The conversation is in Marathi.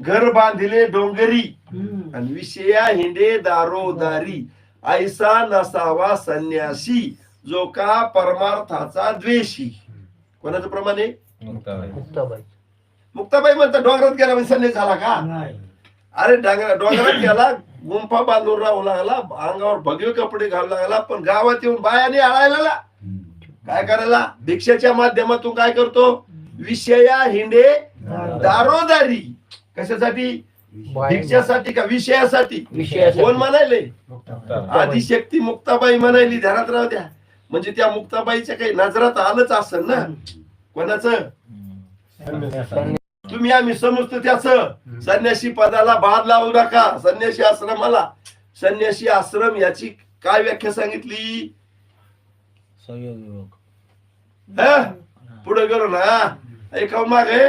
घर बांधिले डोंगरी आणि विषया हिंडे दारोदारी, ऐसा नसावा संन्यासी जो का परमार्थाचा द्वेषी. कोणाचं प्रमाण आहे? मुक्ताबाई. मुक्ताबाई म्हणतात डोंगरात गेला म्हणजे संन्यास झाला का? अरे डोंगरात गेला, गुंफा बांधून राहू लागला, अंगावर भगवे कपडे घालू लागला, पण गावात येऊन बायाने आळायला काय करायला? भिक्षाच्या माध्यमातून काय करतो? विषया हिंडे दारोदारी. कशासाठी? भिक्षासाठी का विषयासाठी? कोण म्हणायले? आदिशक्ती मुक्ताबाई म्हणायली. ध्यानात राहू द्या. म्हणजे त्या मुक्ताबाईच्या काही नजरात आलंच असेल ना. कोणाचं? तुम्ही आम्ही समजतो त्याच संन्यासी पदाला बाद लावू नका. संन्यासी आश्रमाला, संन्यासी आश्रम याची काय व्याख्या सांगितली? पुढे गेलो ना, ऐका मागे